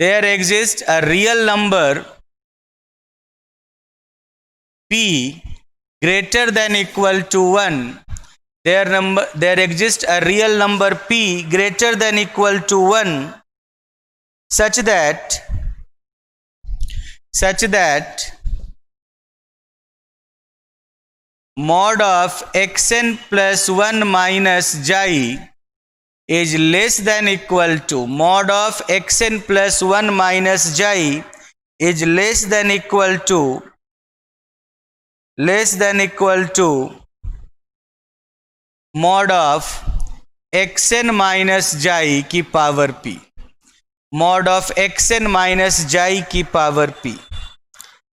there exists a real number p greater than equal to 1, there exists a real number p greater than equal to 1 such that mod of xn plus 1 minus xi is less than equal to, mod of xn plus 1 minus xi is less than equal to mod of xn minus xi की power p, mod of xn minus xi की power p,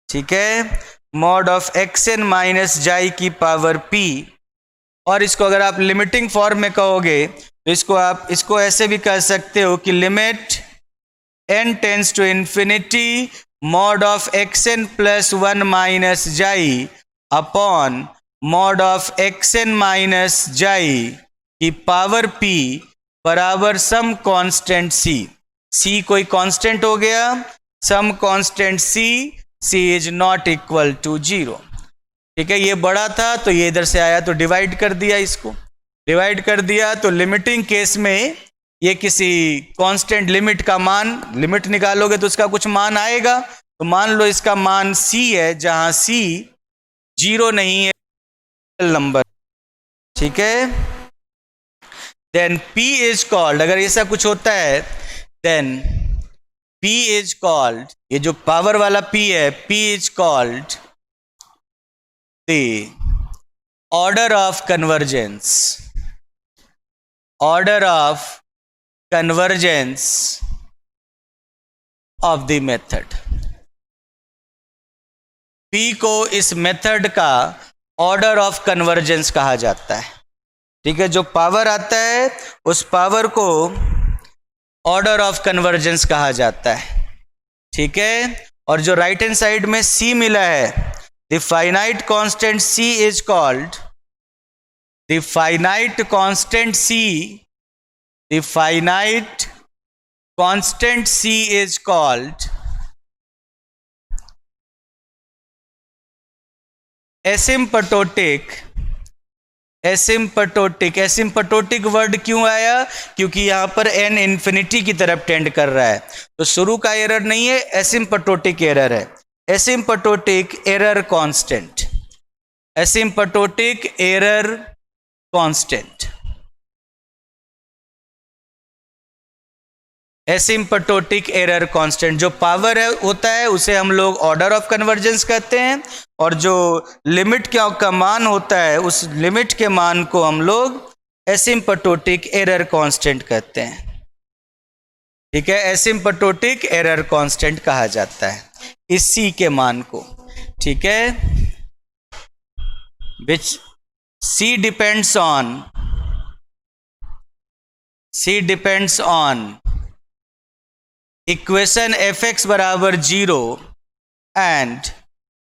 ठीक है। Mod of x n minus xi की power P, और इसको अगर आप limiting form में कहोगे तो इसको ऐसे भी कह सकते हो कि limit n tends to infinity mod of x n plus one minus xi upon mod of x n minus xi की पावर p बराबर सम कांस्टेंट c कोई कांस्टेंट हो गया, some constant c is not equal to 0। ठीक है, ये बड़ा था तो ये इधर से आया तो डिवाइड कर दिया, इसको डिवाइड कर दिया तो लिमिटिंग केस में ये किसी कांस्टेंट लिमिट का मान, लिमिट निकालोगे तो उसका कुछ मान आएगा, तो मान लो इसका मान c है, जहां c 0 नहीं है नंबर। ठीक है, देन p इज कॉल्ड, अगर ऐसा कुछ होता है देन p इज कॉल्ड, ये जो पावर वाला p है, p is called the order of convergence, order of convergence of the method. p को इस मेथड का ऑर्डर ऑफ कन्वर्जेंस कहा जाता है। ठीक है, जो पावर आता है उस पावर को ऑर्डर ऑफ कन्वर्जेंस कहा जाता है। ठीक है, और जो राइट हैंड साइड में c मिला है, the finite constant c is called, the finite constant c, the finite constant c is called asymptotic. Asymptotic, asymptotic word क्यों आया? क्योंकि यहां पर n इंफिनिटी की तरफ टेंड कर रहा है, तो शुरू का एरर नहीं है, एसिम्पटोटिक एरर है। Asymptotic error constant, asymptotic error constant, asymptotic error constant. जो पावर है होता है उसे हम लोग ऑर्डर ऑफ कन्वर्जेंस कहते हैं, और जो लिमिट का मान होता है उस लिमिट के मान को हम लोग एसिम्पटोटिक एरर कांस्टेंट कहते हैं। ठीक है, एसिम्पटोटिक एरर कांस्टेंट कहा जाता है इस c के मान को। ठीक है, विच c depends on equation fx बराबर 0 एंड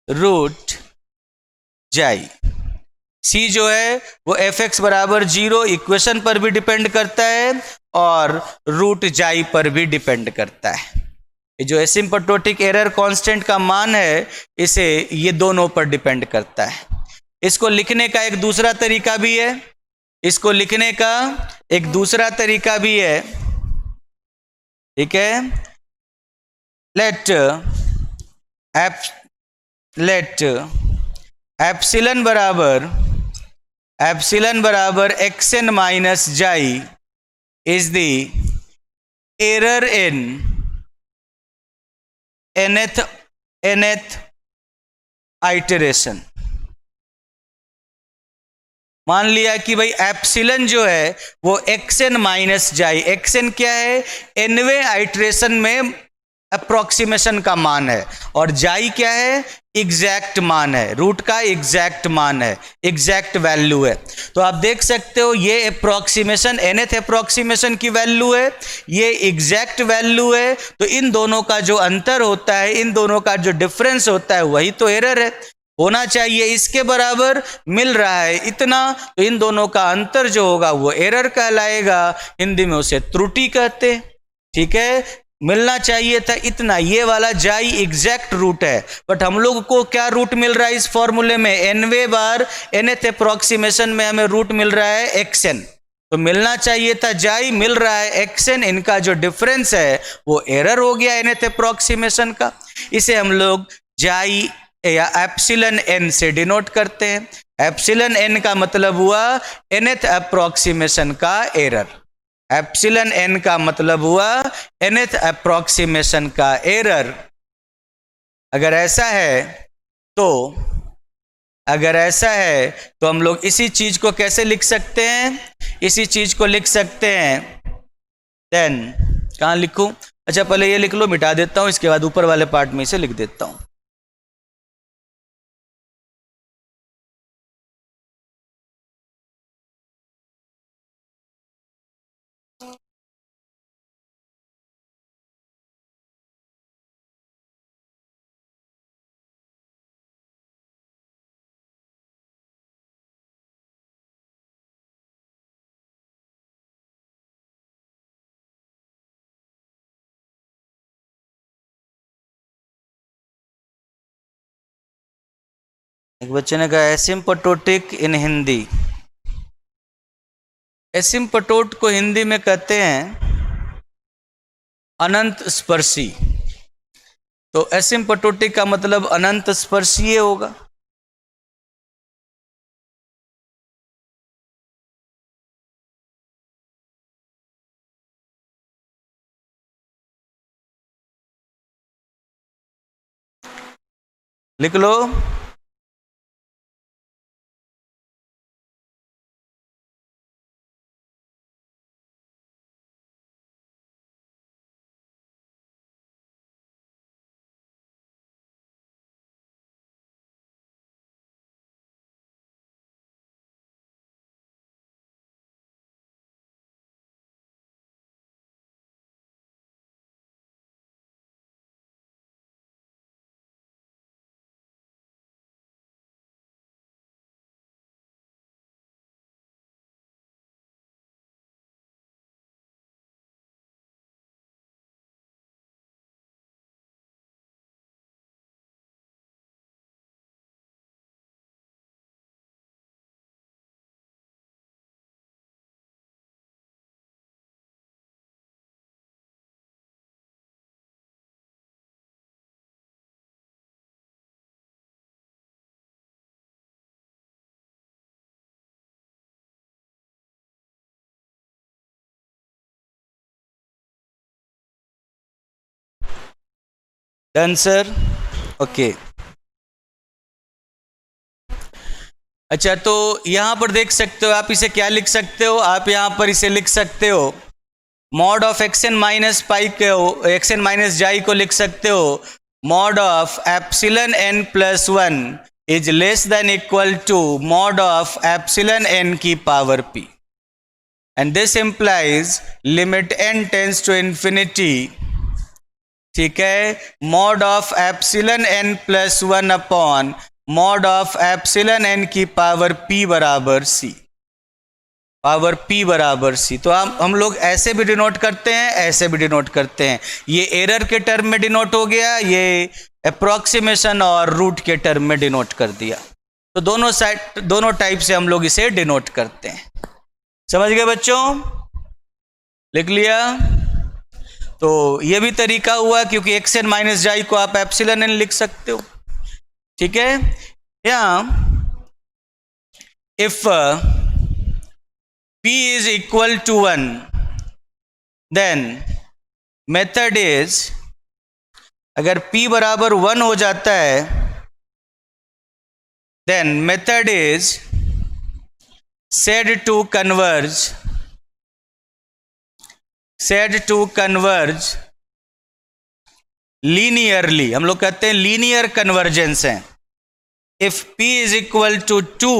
रूट जाई। c जो है वो fx बराबर 0 इक्वेशन पर भी डिपेंड करता है और रूट जाई पर भी डिपेंड करता है। ये जो एसिम्पटोटिक एरर कांस्टेंट का मान है इसे ये दोनों पर डिपेंड करता है। इसको लिखने का एक दूसरा तरीका भी है, इसको लिखने का एक दूसरा तरीका भी है। ठीक है, लेट एप्सिलन बराबर एक्स एन माइनस जाई is the error in nth iteration. मान लिया कि भाई एप्सिलन जो है वो एक्स एन माइनस जाई, एक्स एन क्या है, nवें आइटरेशन में अप्रोक्सीमेशन का मान है, और जाई क्या है, एग्जैक्ट मान है, रूट का एग्जैक्ट मान है, एग्जैक्ट वैल्यू है। तो आप देख सकते हो ये अप्रोक्सीमेशन nth अप्रोक्सीमेशन की वैल्यू है, ये एग्जैक्ट वैल्यू है, तो इन दोनों का जो अंतर होता है, इन दोनों का जो डिफरेंस होता है वही तो एरर है। होना चाहिए इसके बराबर, मिल रहा है इतना, तो इन दोनों का अंतर जो होगा वो एरर कहलाएगा, हिंदी में उसे त्रुटि कहते। ठीक है, मिलना चाहिए था इतना, ये वाला जाई एग्जैक्ट रूट है, बट हम लोग को क्या रूट मिल रहा है इस फॉर्मूले में, nवे बार nth अप्रोक्सीमेशन में हमें रूट मिल रहा है xn, तो मिलना चाहिए था जाई, मिल रहा है xn, इनका जो डिफरेंस है वो एरर हो गया nth अप्रोक्सीमेशन का। इसे हम लोग जाई या एप्सिलन n से डिनोट करते हैं। एप्सिलन n का मतलब हुआ nth अप्रोक्सीमेशन का एरर, एप्सिलन n का मतलब हुआ nth अप्रोक्सीमेशन का एरर। अगर ऐसा है तो हम लोग इसी चीज को कैसे लिख सकते हैं, इसी चीज को लिख सकते हैं, देन कहाँ लिखूं, अच्छा पहले ये लिख लो, मिटा देता हूं, इसके बाद ऊपर वाले पार्ट में इसे लिख देता हूं। एक बच्चे ने कहा एसिम्पटोटिक इन हिंदी। एसिम्पटोट को हिंदी में कहते हैं अनंत स्पर्शी। तो एसिम्पटोटिक का मतलब अनंत स्पर्शीय होगा। लिख लो। Done sir. ओके। अच्छा, तो यहां पर देख सकते हो आप, इसे क्या लिख सकते हो आप, यहां पर इसे लिख सकते हो mod of x n minus pi को, एक्स एन माइनस जाई को लिख सकते हो mod of epsilon n plus one is less than equal to mod of epsilon n की power p, and this implies limit n tends to infinity. ठीक है, mod of epsilon n plus one upon mod of epsilon n की power पी बराबर c, power पी बराबर सी। तो हम लोग ऐसे भी डिनोट करते हैं, ऐसे भी डिनोट करते हैं। ये एरर के टर्म में डिनोट हो गया, ये अप्रोक्सीमेशन और रूट के टर्म में डिनोट कर दिया। तो दोनों साइड, दोनों टाइप से हम लोग इसे डिनोट करते हैं। समझ गए बच्चों? लिख लिया? तो ये भी तरीका हुआ, क्योंकि एक्स एन माइनस जाई को आप एप्सिलन एन लिख सकते हो। ठीक है, या if p is equal to 1 then method is, अगर p बराबर 1 हो जाता है then method is said to converge linearly। हम लोग कहते हैं लीनियर कन्वर्जेंस है। if p is equal to 2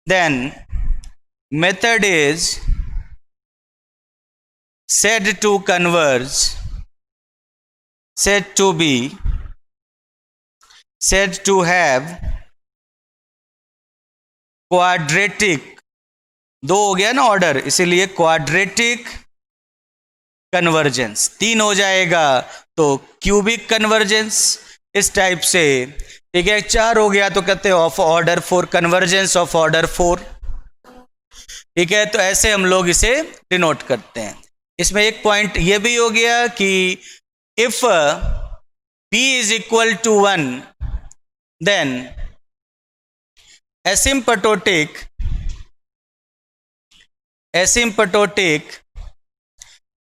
then method is said to converge, said to be, said to have quadratic, दो हो गया ना ऑर्डर, इसीलिए क्वाड्रेटिक कन्वर्जेंस। तीन हो जाएगा तो क्यूबिक कन्वर्जेंस, इस टाइप से। ठीक है, चार हो गया तो कहते हैं of order 4, convergence of order 4। ठीक है, तो ऐसे हम लोग इसे डिनोट करते हैं। इसमें एक पॉइंट ये भी हो गया कि if p is equal to 1 then asymptotic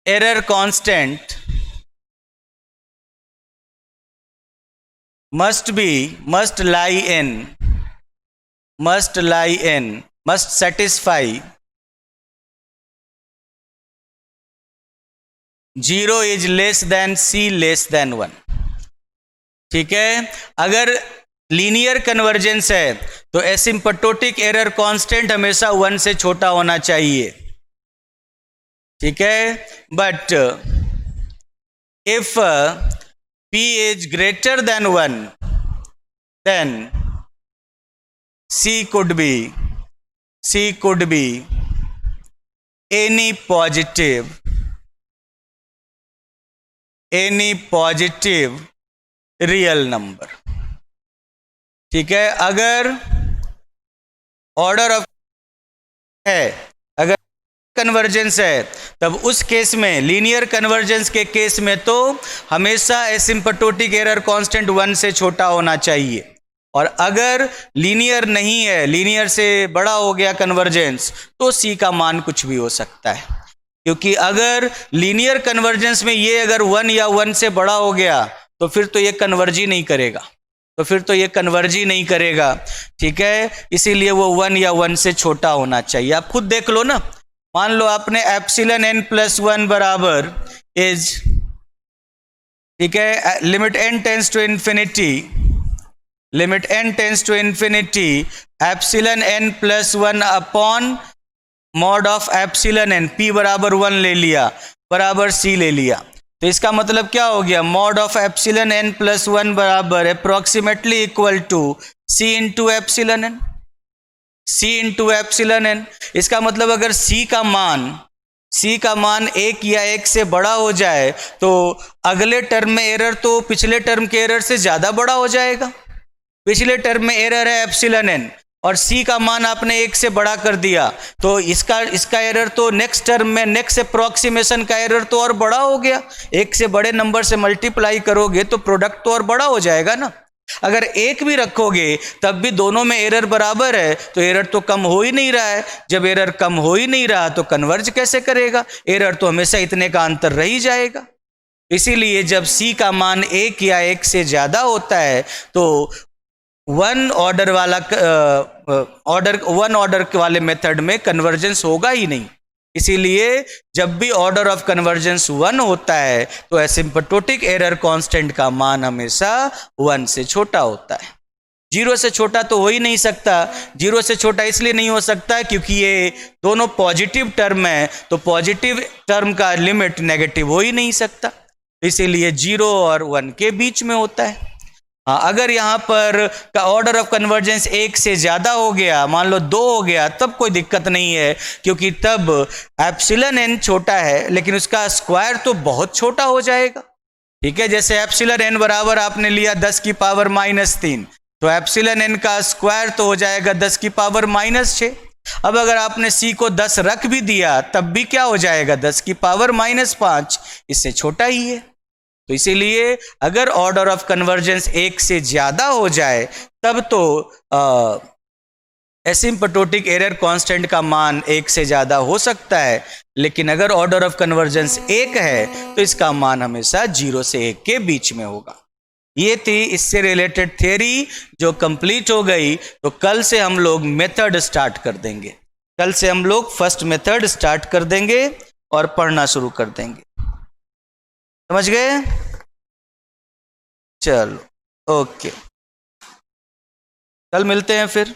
error constant must satisfy 0 is less than c less than 1। ठीक है, अगर लीनियर कन्वर्जेंस है तो एसिम्पटोटिक एरर कांस्टेंट हमेशा 1 से छोटा होना चाहिए। ठीक है, but if p is greater than 1 then c could be any positive real number। ठीक है, अगर ऑर्डर ऑफ है, अगर कन्वर्जेंस है, तब उस केस में, लीनियर कन्वर्जेंस के केस में तो हमेशा एसिम्पटोटिक एरर कांस्टेंट 1 से छोटा होना चाहिए। और अगर लीनियर नहीं है, लीनियर से बड़ा हो गया कन्वर्जेंस, तो सी का मान कुछ भी हो सकता है। क्योंकि अगर लीनियर कन्वर्जेंस में ये अगर 1 या 1 से बड़ा हो गया तो फिर तो ये कन्वर्ज ही नहीं करेगा, तो फिर तो ये कन्वर्ज ही नहीं करेगा। ठीक है, इसीलिए वो 1 या 1 से छोटा होना चाहिए। आप खुद देख लो ना, मान लो आपने एप्सिलन n प्लस 1 बराबर इज, ठीक है, limit n tends to infinity, limit n tends to infinity epsilon n plus 1 upon mod of epsilon n, p बराबर 1 ले लिया, बराबर c ले लिया। तो इसका मतलब क्या हो गया, mod of epsilon n plus 1 बराबर approximately equal to c into epsilon n, c into epsilon n। इसका मतलब अगर c का मान 1 या 1 से बड़ा हो जाए तो अगले टर्म में एरर तो पिछले टर्म के एरर से ज़्यादा बड़ा हो जाएगा। पिछले टर्म में एरर है एप्सिलन n और c का मान आपने 1 से बड़ा कर दिया, तो इसका एरर तो नेक्स्ट टर्म में, नेक्स्ट अप्रोक्सीमेशन का एरर तो और बड़ा हो गया। 1 से बड़े नंबर से मल्टीप्लाई करोगे तो प्रोडक्ट तो और बड़ा हो जाएगा ना। अगर 1 भी रखोगे तब भी दोनों में एरर बराबर है, तो एरर तो कम हो ही नहीं रहा है। जब एरर कम हो ही नहीं रहा तो कन्वर्ज कैसे करेगा, एरर तो हमेशा इतने का अंतर रह ही जाएगा। इसीलिए जब c का मान 1 या 1 से ज़्यादा होता है तो वन ऑर्डर वाले मेथड में कन्वर्जेंस होगा ही नहीं। इसीलिए जब भी ऑर्डर ऑफ कन्वर्जेंस 1 होता है तो एसिम्पटोटिक एरर कांस्टेंट का मान हमेशा 1 से छोटा होता है। 0 से छोटा तो हो ही नहीं सकता। 0 से छोटा इसलिए नहीं हो सकता क्योंकि ये दोनों पॉजिटिव टर्म है, तो पॉजिटिव टर्म का लिमिट नेगेटिव हो ही नहीं सकता, इसीलिए 0 और 1 के बीच में होता है। हाँ, अगर यहाँ पर का ऑर्डर ऑफ कन्वर्जेंस 1 से ज़्यादा हो गया, मान लो 2 हो गया, तब कोई दिक्कत नहीं है, क्योंकि तब एप्सिलन n छोटा है लेकिन उसका स्क्वायर तो बहुत छोटा हो जाएगा। ठीक है, जैसे एप्सिलन n बराबर आपने लिया 10 की पावर -3, तो एप्सिलन n का स्क्वायर तो हो जाएगा 10 की पावर -6। अब अगर आपने c को 10 रख भी दिया तब भी क्या हो जाएगा, 10 की पावर -5, इससे छोटा ही है। तो इसीलिए अगर ऑर्डर ऑफ कन्वर्जेंस 1 से ज़्यादा हो जाए तब तो एसिम्पटोटिक एरर कांस्टेंट का मान 1 से ज़्यादा हो सकता है, लेकिन अगर ऑर्डर ऑफ कन्वर्जेंस 1 है तो इसका मान हमेशा 0 से 1 के बीच में होगा। ये थी इससे रिलेटेड थ्योरी जो कंप्लीट हो गई। तो कल से हम लोग मेथड स्टार्ट कर देंगे, कल से हम लोग फर्स्ट मेथड स्टार्ट कर देंगे और पढ़ना शुरू कर देंगे। समझ गए? चलो ओके, कल मिलते हैं फिर।